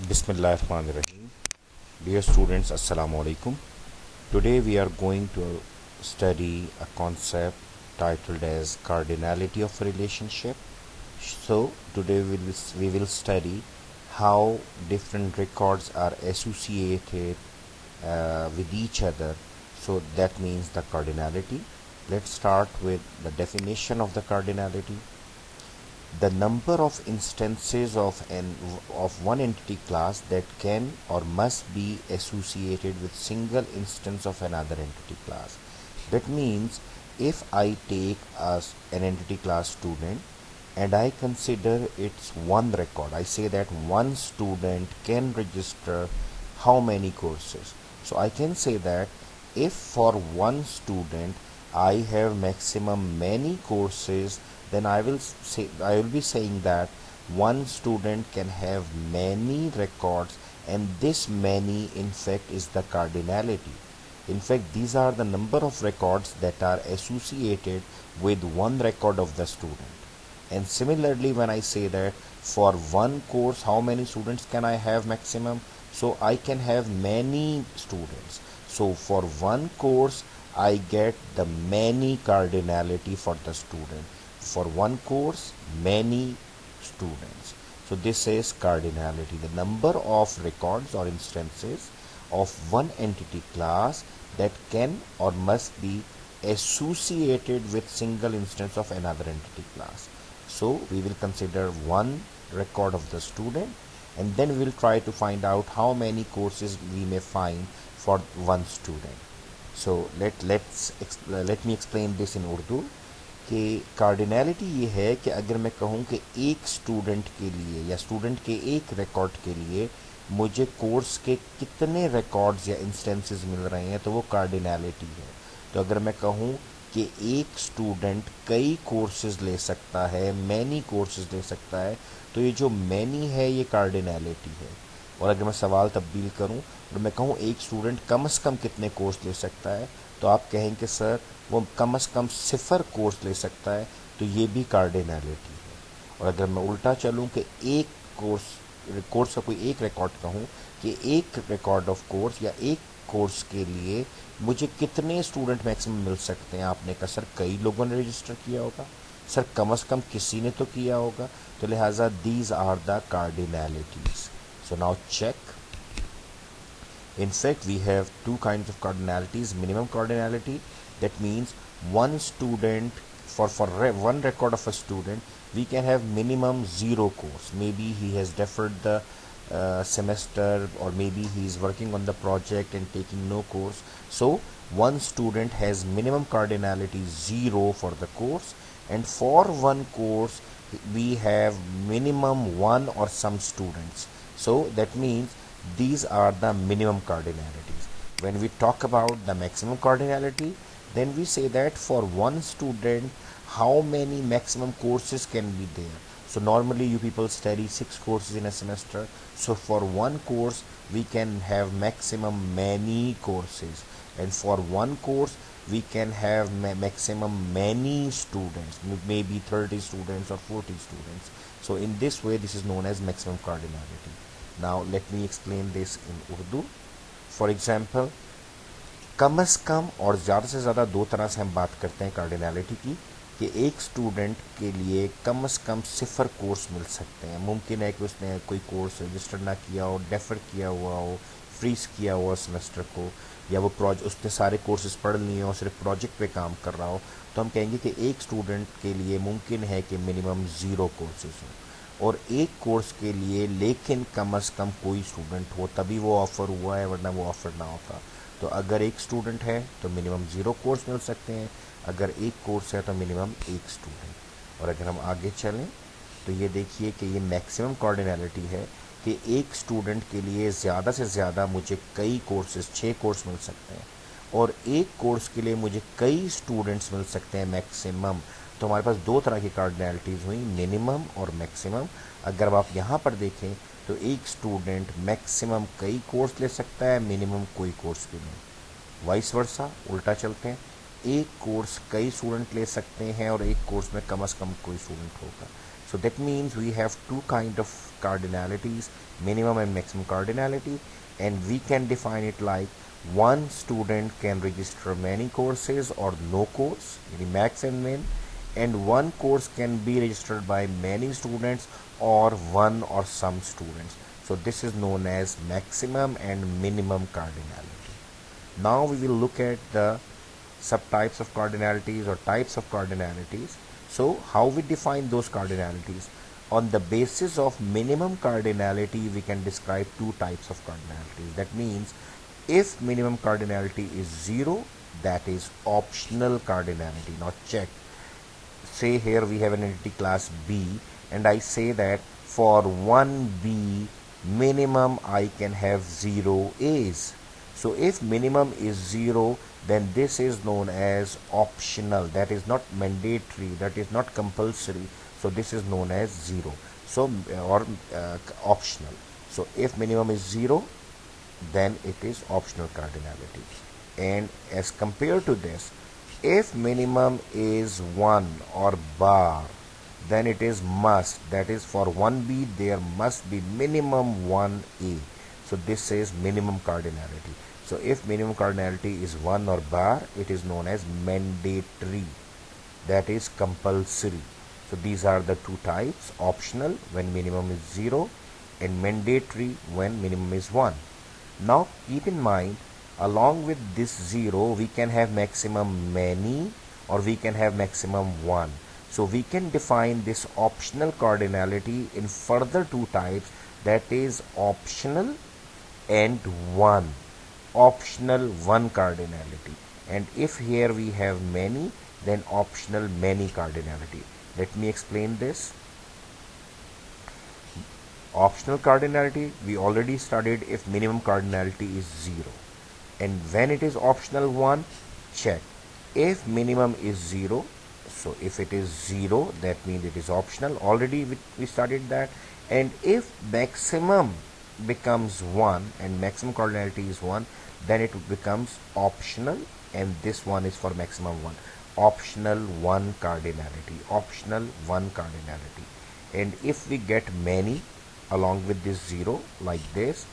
Bismillahirrahmanirrahim. Dear students, Assalamu alaikum. Today we are going to study a concept titled as cardinality of a relationship. So today we will study how different records are associated with each other. So that means the cardinality. Let's start with the definition of the cardinality. The number of instances of one entity class that can or must be associated with single instance of another entity class. That means if I take as an entity class student and I consider its one record, I say that one student can register how many courses. So I can say that if for one student I have maximum many courses, then I will be saying that one student can have many records, and this many in fact is the cardinality. In fact, these are the number of records that are associated with one record of the student. And similarly, when I say that for one course how many students can I have maximum, so I can have many students. So for one course I get the many cardinality for the student. For one course, many students. So this is cardinality, the number of records or instances of one entity class that can or must be associated with single instance of another entity class. So we will consider one record of the student, and then we will try to find out how many courses we may find for one student. So let me explain this in Urdu कि cardinality ये है कि अगर मैं कहूँ कि एक student के लिए या स्टूडेंट के एक रिकॉर्ड के लिए मुझे कोर्स के कितने रिकॉर्ड्स या इंस्टेंसेस मिल रहे हैं, तो वो कार्डिनैलिटी है. तो अगर मैं कहूँ कि एक स्टूडेंट कई कोर्सेज ले सकता है, मैनी कोर्सेज ले सकता है, तो ये जो मैनी है ये कार्डिनैलिटी है. और अगर मैं सवाल तब्दील करूं और मैं कहूं एक स्टूडेंट कम से कम कितने कोर्स ले सकता है, तो आप कहेंगे सर वो कम से कम 0 कोर्स ले सकता है, तो ये भी कार्डिनैलिटी है. और अगर मैं उल्टा चलूं कि एक कोर्स का कोई एक रिकॉर्ड कहूं कि एक रिकॉर्ड ऑफ कोर्स या एक कोर्स के लिए मुझे कितने स्टूडेंट मैक्सिमम मिल सकते हैं, आपने कहा सर कई लोगों ने रजिस्टर किया होगा, सर कम से कम किसी ने तो किया होगा, तो लिहाजा these are the cardinalities. So now check. In fact, we have two kinds of cardinalities. Minimum cardinality, that means one student, for one record of a student, we can have minimum 0 course. Maybe he has deferred the semester, or maybe he is working on the project and taking no course. So one student has minimum cardinality 0 for the course, and for one course we have minimum 1 or some students. So that means these are the minimum cardinalities. When we talk about the maximum cardinality, then we say that for one student how many maximum courses can be there. So normally you people study 6 courses in a semester. So for one course we can have maximum many courses, and for one course we can have maximum many students, maybe 30 students or 40 students. So in this way this is known as maximum cardinality. Now let me explain this in Urdu. For example, कम से कम और ज़्यादा से ज़्यादा दो तरह से हम बात करते हैं कार्डिनैलिटी की, कि एक स्टूडेंट के लिए कम से कम 0 कोर्स मिल सकते हैं. मुमकिन है कि उसने कोई कोर्स रजिस्टर ना किया हो, डेफर किया हुआ हो, फ्रीज किया हुआ सेमेस्टर को, या वो उसने सारे कोर्सेज पढ़ लिए हो, सिर्फ प्रोजेक्ट पे काम कर रहा हो, तो हम कहेंगे कि एक स्टूडेंट के लिए मुमकिन है कि मिनिमम 0 कोर्सेज हों. और एक कोर्स के लिए लेकिन कम से कम कोई स्टूडेंट हो, तभी वो ऑफ़र हुआ है, वरना वो ऑफ़र ना होता. तो अगर एक स्टूडेंट है तो मिनिमम 0 कोर्स मिल सकते हैं, अगर एक कोर्स है तो मिनिमम एक स्टूडेंट. और अगर हम आगे चलें तो ये देखिए कि ये मैक्सिमम कार्डिनैलिटी है कि एक स्टूडेंट के लिए ज़्यादा से ज़्यादा मुझे कई कोर्सेज 6 कोर्स मिल सकते हैं, और एक कोर्स के लिए मुझे कई स्टूडेंट्स मिल सकते हैं मैक्सिमम. तो हमारे पास दो तरह की कार्डिनैलिटीज़ हुई, मिनिमम और मैक्सिमम. अगर आप यहाँ पर देखें तो एक स्टूडेंट मैक्सिमम कई कोर्स ले सकता है, मिनिमम कोई कोर्स भी नहीं. वाइस वर्सा, उल्टा चलते हैं, एक कोर्स कई स्टूडेंट ले सकते हैं और एक कोर्स में कम से कम कोई स्टूडेंट होगा. So that means we have two kind of cardinalities, minimum and maximum cardinality, and we can define it like one student can register many courses or no course, the max and min, and one course can be registered by many students or one or some students. So this is known as maximum and minimum cardinality. Now we will look at the subtypes of cardinalities or types of cardinalities. So how we define those cardinalities? On the basis of minimum cardinality, we can describe two types of cardinalities. That means if minimum cardinality is 0, that is optional cardinality. Now check. Say here we have an entity class B, and I say that for one B minimum I can have 0 A's. So if minimum is 0, then this is known as optional. That is not mandatory, that is not compulsory. So this is known as 0. So or optional. So if minimum is 0, then it is optional cardinality. And as compared to this, if minimum is 1 or bar, then it is must. That is, for 1B there must be minimum 1A. So this is minimum cardinality. So if minimum cardinality is 1 or bar, it is known as mandatory. That is compulsory. So these are the two types: optional when minimum is 0 and mandatory when minimum is 1. Now keep in mind, along with this 0 we can have maximum many or we can have maximum 1. So we can define this optional cardinality in further two types, that is optional and 1. Optional 1 cardinality, and if here we have many, then optional many cardinality. Let me explain this. Optional cardinality we already studied if minimum cardinality is 0, and when it is optional 1, check. If minimum is 0, so if it is 0, that means it is optional. Already we studied that. And if maximum becomes 1 and maximum cardinality is 1, then it becomes optional, and this one is for maximum 1. Optional 1 cardinality. Optional 1 cardinality. And if we get many along with this 0 like this,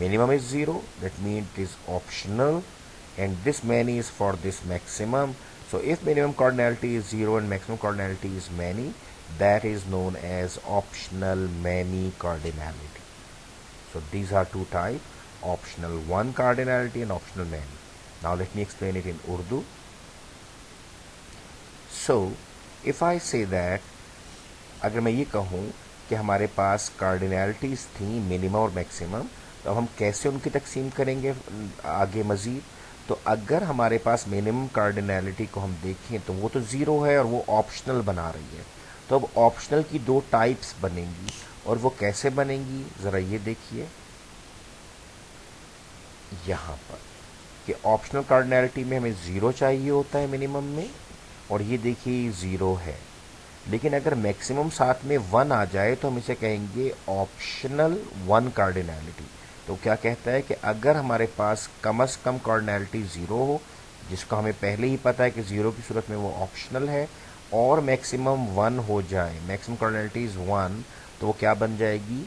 minimum is 0, that means it is optional, and this many is for this maximum. So if minimum cardinality is 0 and maximum cardinality is many, that is known as optional many cardinality. So these are two types: optional 1 cardinality and optional many. Now let me explain it in Urdu. So if I say that, अगर मैं ये कहूँ कि हमारे पास कार्डिनलिटीज़ थी minimum और maximum, तो अब हम कैसे उनकी तकसीम करेंगे आगे मज़ीद? तो अगर हमारे पास मिनिमम कार्डिनलिटी को हम देखें तो वो तो 0 है और वो ऑप्शनल बना रही है, तो अब ऑप्शनल की दो टाइप्स बनेंगी, और वो कैसे बनेंगी ज़रा ये देखिए यहाँ पर कि ऑप्शनल कार्डिनलिटी में हमें 0 चाहिए होता है मिनिमम में, और ये देखिए 0 है, लेकिन अगर मैक्सिमम साथ में 1 आ जाए तो हम इसे कहेंगे ऑप्शनल 1 कार्डिनलिटी। तो क्या कहता है कि अगर हमारे पास कम से कम कार्डिनलिटी 0 हो, जिसका हमें पहले ही पता है कि 0 की सूरत में वो ऑप्शनल है, और मैक्सिमम 1 हो जाए, मैक्सिमम कार्डिनलिटी इज 1, तो वो क्या बन जाएगी?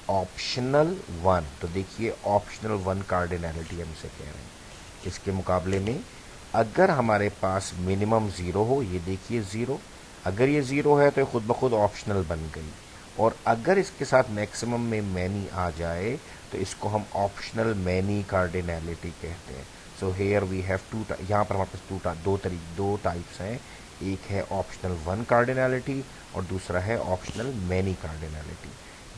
ऑप्शनल 1। तो देखिए ऑप्शनल 1 कार्डिनलिटी हम इसे कह रहे हैं। इसके मुकाबले में अगर हमारे पास मिनिमम 0 हो, ये देखिए 0, अगर ये 0 है तो खुद ब खुद ऑप्शनल बन गई, और अगर इसके साथ मैक्सिमम में मैनी आ जाए तो इसको हम ऑप्शनल मैनी कार्डिनलिटी कहते हैं। So here we have to, यहाँ पर हमारे पास दो टाइप्स हैं, एक है ऑप्शनल 1 कार्डिनलिटी और दूसरा है ऑप्शनल मैनी कार्डिनलिटी।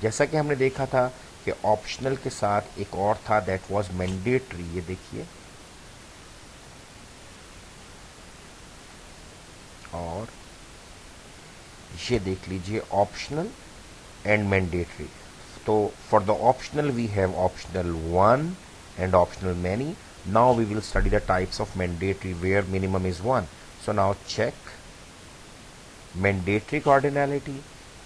जैसा कि हमने देखा था कि ऑप्शनल के साथ एक और था, दैट वाज मैंडेटरी। ये देखिए, और ये देख लीजिए ऑप्शनल एंड मैंडेटरी। तो for the optional we have optional 1 and optional many. Now we will study the types of mandatory where minimum is 1. So now check mandatory cardinality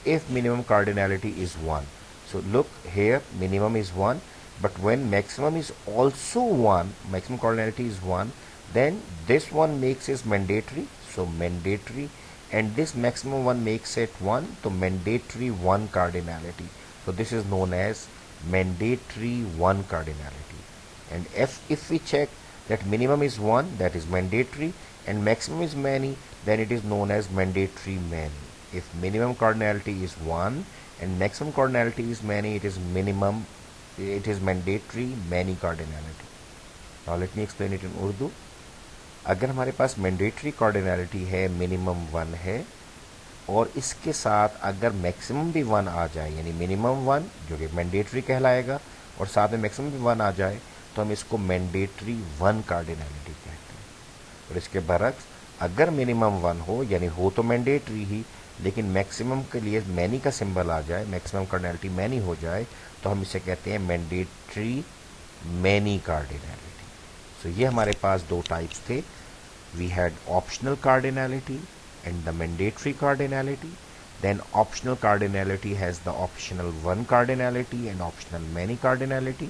if minimum cardinality is 1. So look here, minimum is 1, but when maximum is also 1, maximum cardinality is 1, then this one makes is mandatory. So mandatory. and this maximum one makes it 1, so mandatory 1 cardinality. So this is known as mandatory 1 cardinality. And if we check that minimum is 1, that is mandatory, and maximum is many, then it is known as mandatory many. If minimum cardinality is 1 and maximum cardinality is many, it is mandatory many cardinality. Now let me explain it in Urdu. अगर हमारे पास mandatory cardinality है, minimum 1 है, और इसके साथ अगर maximum भी 1 आ जाए, यानी मिनिमम 1 जो कि मैंडेटरी कहलाएगा और साथ में मैक्सिमम भी 1 आ जाए, तो हम इसको मैंडेटरी 1 कार्डिनैलिटी कहते हैं। और इसके बरक्स अगर मिनिमम 1 हो, यानी हो तो मैंडेटरी ही, लेकिन मैक्सिमम के लिए मैनी का सिंबल आ जाए, मैक्सिमम कार्डिनैलिटी मैनी हो जाए, तो हम इसे कहते हैं मैंडेटरी मैनी कार्डिनैलिटी। सो ये हमारे पास दो टाइप्स थे। We had optional cardinality and the mandatory cardinality. Then optional cardinality has the optional 1 cardinality and optional many cardinality.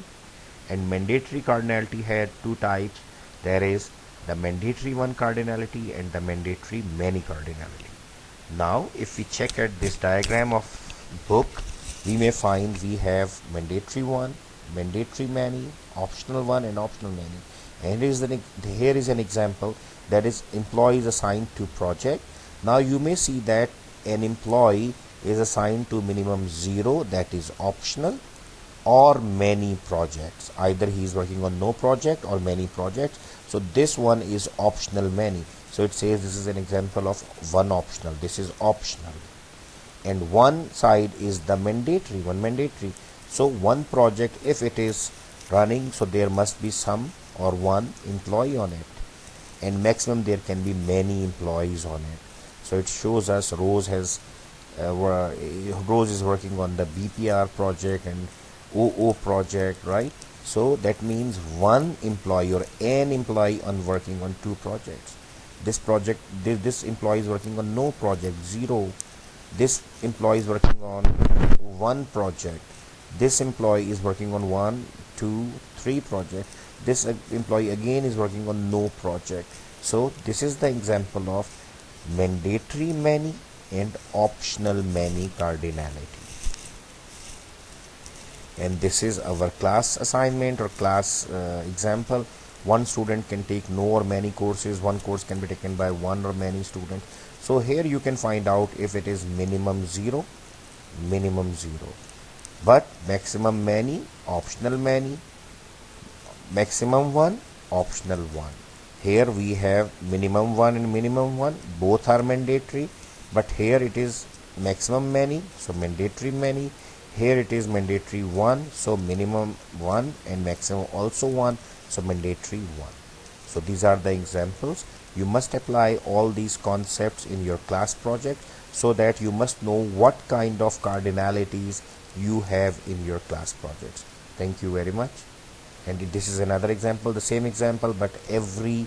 And mandatory cardinality had two types. There is the mandatory 1 cardinality and the mandatory many cardinality. Now if we check at this diagram of book, we may find we have mandatory 1, mandatory many, optional 1 and optional many. And here is an example, that is employee is assigned to project. Now you may see that an employee is assigned to minimum 0, that is optional, or many projects. Either he is working on no project or many projects. So this one is optional many. So it says this is an example of one optional. This is optional. And one side is the mandatory one, mandatory. So one project, if it is running, so there must be some or one employee on it, and maximum there can be many employees on it. So it shows us Rose is working on the BPR project and OO project, right? So that means one employee or an employee on working on two projects. This project, this employee is working on no project, 0. This employee is working on one project. This employee is working on 1, 2, 3 projects. This employee again is working on no project. So this is the example of mandatory many and optional many cardinality. And this is our class assignment or class example. One student can take no or many courses. One course can be taken by one or many students. So here you can find out if it is minimum 0, but maximum many, optional many, maximum 1, optional 1. Here we have minimum 1 and minimum 1, both are mandatory, but here it is maximum many, so mandatory many. Here it is mandatory 1, so minimum 1, and maximum also 1, so mandatory 1. So these are the examples. You must apply all these concepts in your class project so that you must know what kind of cardinalities you have in your class projects. Thank you very much. And this is another example, the same example, but every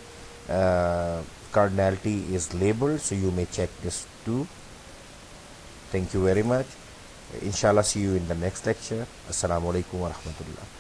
cardinality is labeled, so you may check this too. Thank you very much. Inshallah, see you in the next lecture. Assalamu alaikum wa rahmatullah.